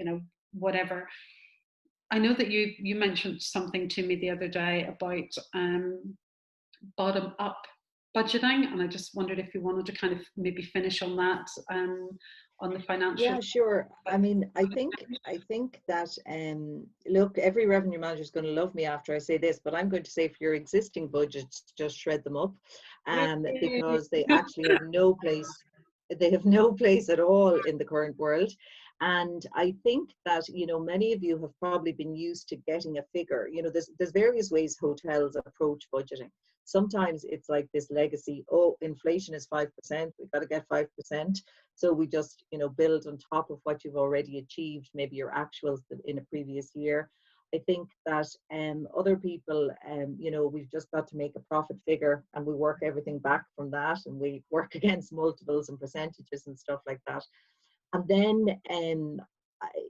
whatever. I know that you mentioned something to me the other day about bottom up budgeting, and I just wondered if you wanted to kind of maybe finish on that, on the financial. Yeah, sure. I mean, I think that look, every revenue manager is going to love me after I say this, but I'm going to say for your existing budgets, just shred them up, because they actually have no place. They have no place at all in the current world. And I think that, many of you have probably been used to getting a figure. There's various ways hotels approach budgeting. Sometimes it's like this legacy, oh, inflation is 5%, we've got to get 5%. So we just, build on top of what you've already achieved, maybe your actuals in a previous year. I think that other people, we've just got to make a profit figure, and we work everything back from that, and we work against multiples and percentages and stuff like that. And then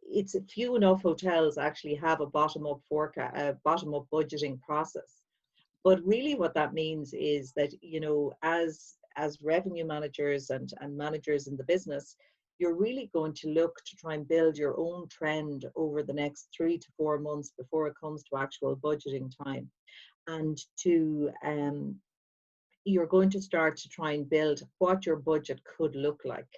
it's few enough hotels actually have a bottom-up forecast, a bottom-up budgeting process. But really what that means is that, as revenue managers and managers in the business, you're really going to look to try and build your own trend over the next 3 to 4 months before it comes to actual budgeting time. And you're going to start to try and build what your budget could look like.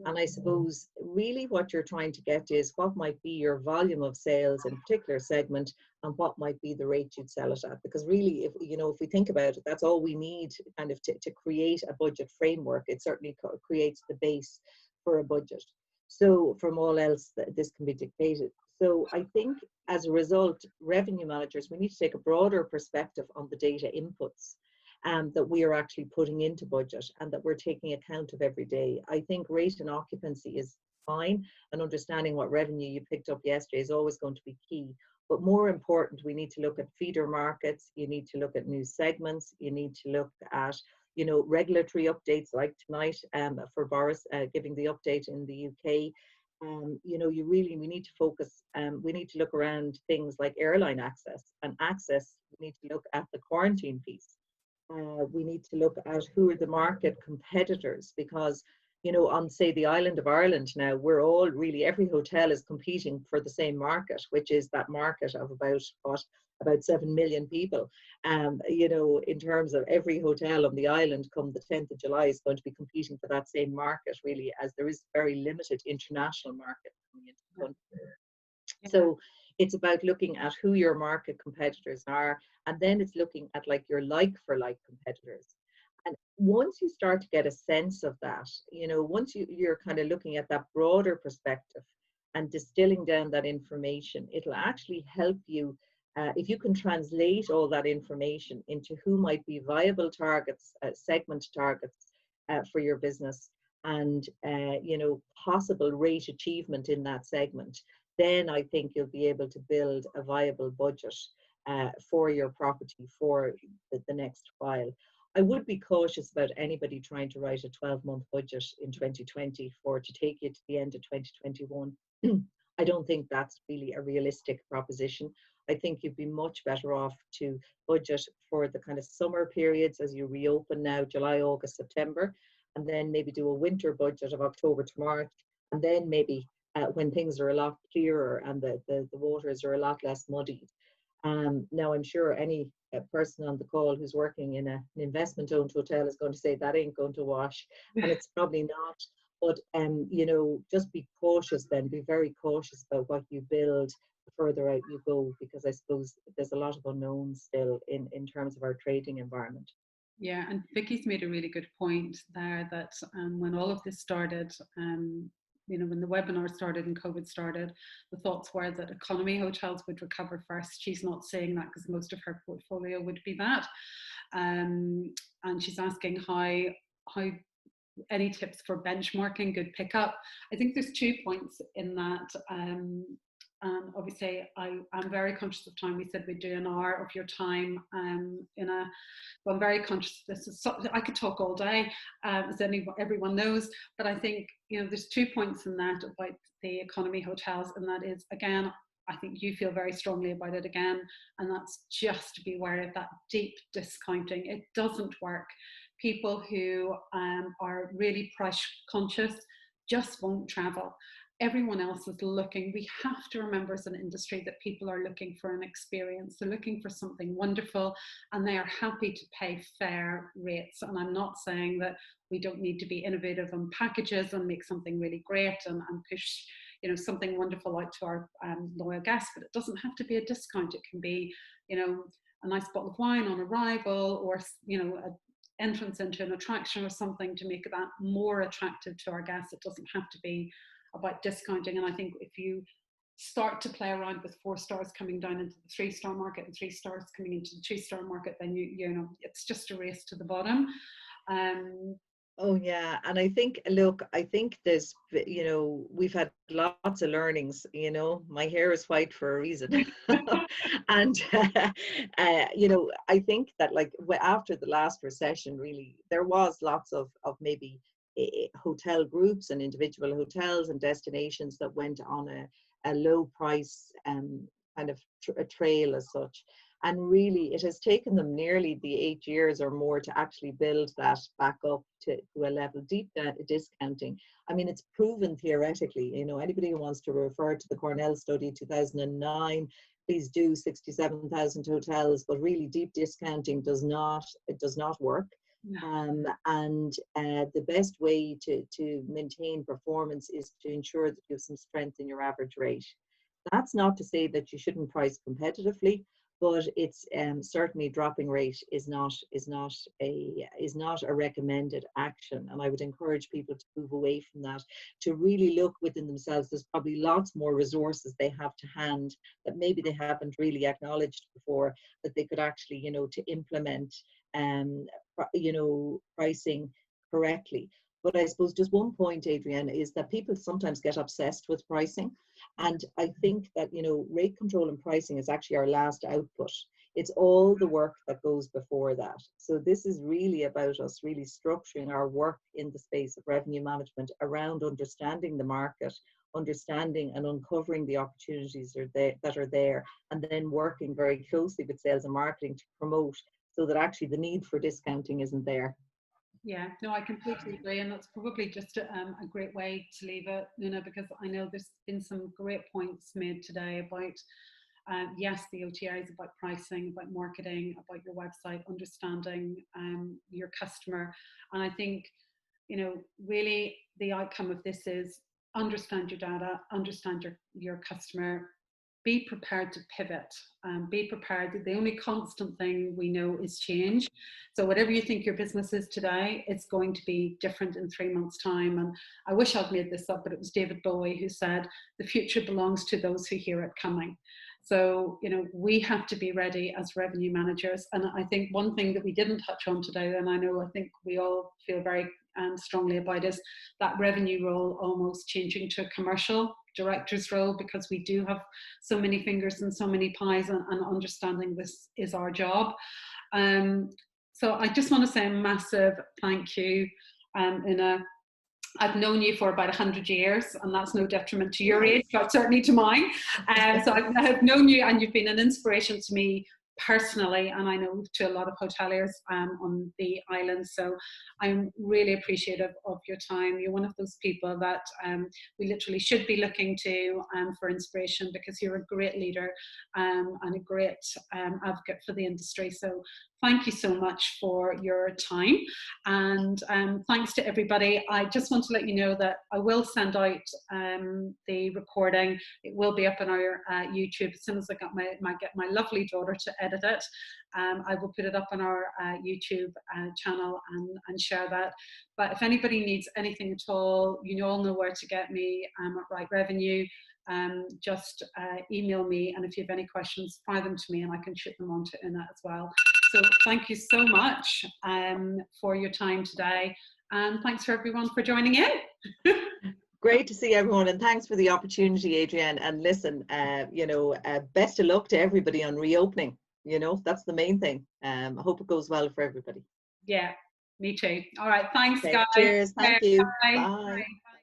And I suppose really what you're trying to get is what might be your volume of sales in a particular segment, and what might be the rate you'd sell it at. Because really, if we think about it, that's all we need kind of to create a budget framework. It certainly creates the base for a budget. So from all else, this can be dictated. So I think as a result, revenue managers, we need to take a broader perspective on the data inputs that we are actually putting into budget, and that we're taking account of every day. I think rate and occupancy is fine, and understanding what revenue you picked up yesterday is always going to be key. But more important, we need to look at feeder markets, you need to look at new segments, you need to look at regulatory updates like tonight for Boris giving the update in the UK. We need to focus, we need to look around things like airline access, we need to look at the quarantine piece. We need to look at who are the market competitors, because on say the island of Ireland now, we're all really, every hotel is competing for the same market, which is that market of about 7 million people. In terms of every hotel on the island come the 10th of July is going to be competing for that same market, really, as there is very limited international market coming into the country. So it's about looking at who your market competitors are, and then it's looking at like your like-for-like competitors. And once you start to get a sense of that, once you're kind of looking at that broader perspective and distilling down that information, it'll actually help you if you can translate all that information into who might be viable targets, segment targets for your business, and possible rate achievement in that segment. Then I think you'll be able to build a viable budget for your property for the next while. I would be cautious about anybody trying to write a 12-month budget in 2020 to take you to the end of 2021. I don't think that's really a realistic proposition. I think you'd be much better off to budget for the kind of summer periods as you reopen now, July, August, September, and then maybe do a winter budget of October to March, and then maybe when things are a lot clearer and the waters are a lot less muddied. Now, I'm sure any person on the call who's working in an investment-owned hotel is going to say that ain't going to wash, and it's probably not. But just be cautious then, be very cautious about what you build the further out you go, because I suppose there's a lot of unknowns still in terms of our trading environment. Yeah, and Vicky's made a really good point there that when all of this started, when the webinar started and COVID started, the thoughts were that economy hotels would recover first. She's not saying that because most of her portfolio would be that. And she's asking how any tips for benchmarking good pickup. I think there's 2 points in that. And obviously, I'm very conscious of time. We said we'd do an hour of your time so I'm very conscious of this. I could talk all day, as everyone knows, but I think there's 2 points in that about the economy hotels, and that is, again, I think you feel very strongly about it again, and that's just to be aware of that deep discounting. It doesn't work. People who are really price conscious just won't travel. Everyone else is looking. We have to remember as an industry that people are looking for an experience. They're looking for something wonderful, and they are happy to pay fair rates. And I'm not saying that we don't need to be innovative on packages and make something really great and push something wonderful out to our loyal guests, but it doesn't have to be a discount. It can be a nice bottle of wine on arrival, or an entrance into an attraction or something to make that more attractive to our guests. It doesn't have to be about discounting. And I think if you start to play around with 4 stars coming down into the 3-star market and 3 stars coming into the 2-star market, then it's just a race to the bottom. Oh yeah, and I think there's we've had lots of learnings. My hair is white for a reason, and I think that after the last recession, really there was lots of maybe hotel groups and individual hotels and destinations that went on a low price kind of a trail as such. And really, it has taken them nearly the 8 years or more to actually build that back up to a level. Deep discounting, I mean, it's proven theoretically. Anybody who wants to refer to the Cornell study 2009, please do. 67,000 hotels, but really deep discounting does not work. And the best way to maintain performance is to ensure that you have some strength in your average rate. That's not to say that you shouldn't price competitively, but it's certainly dropping rate is not a recommended action. And I would encourage people to move away from that, to really look within themselves. There's probably lots more resources they have to hand that maybe they haven't really acknowledged before, that they could actually to implement pricing correctly. But I suppose just one point, Adrienne, is that people sometimes get obsessed with pricing. And I think that, rate control and pricing is actually our last output. It's all the work that goes before that. So this is really about us really structuring our work in the space of revenue management around understanding the market, understanding and uncovering the opportunities that are there, and then working very closely with sales and marketing to promote, so that actually the need for discounting isn't there. Yeah, no, I completely agree, and that's probably just a great way to leave it, because I know there's been some great points made today about, yes, the OTA is about pricing, about marketing, about your website, understanding your customer, and I think, really the outcome of this is understand your data, understand your customer, be prepared to pivot, be prepared. The only constant thing we know is change. So whatever you think your business is today, it's going to be different in 3 months' time. And I wish I'd made this up, but it was David Bowie who said, the future belongs to those who hear it coming. So, we have to be ready as revenue managers. And I think one thing that we didn't touch on today, and I think we all feel very strongly about, is that revenue role almost changing to a commercial director's role, because we do have so many fingers and so many pies, and understanding this is our job. So I just want to say a massive thank you, Oonagh. I've known you for about 100 years, and that's no detriment to your age, but certainly to mine. So I've known you, and you've been an inspiration to me personally, and I know to a lot of hoteliers on the island. So I'm really appreciative of your time. You're one of those people that we literally should be looking to for inspiration, because you're a great leader and a great advocate for the industry. So thank you so much for your time, and thanks to everybody. I just want to let you know that I will send out the recording. It will be up on our YouTube as soon as I get my lovely daughter to edit it. I will put it up on our YouTube channel and share that. But if anybody needs anything at all, you all know where to get me at Right Revenue. Just email me, and if you have any questions, fire them to me and I can shoot them on to Oonagh as well. So thank you so much for your time today, and thanks for everyone for joining in. Great to see everyone, and thanks for the opportunity, Adrienne. And listen, best of luck to everybody on reopening. That's the main thing. I hope it goes well for everybody. Yeah, me too. All right, thanks, Okay, guys. cheers. Thank you. Bye. Bye. Bye.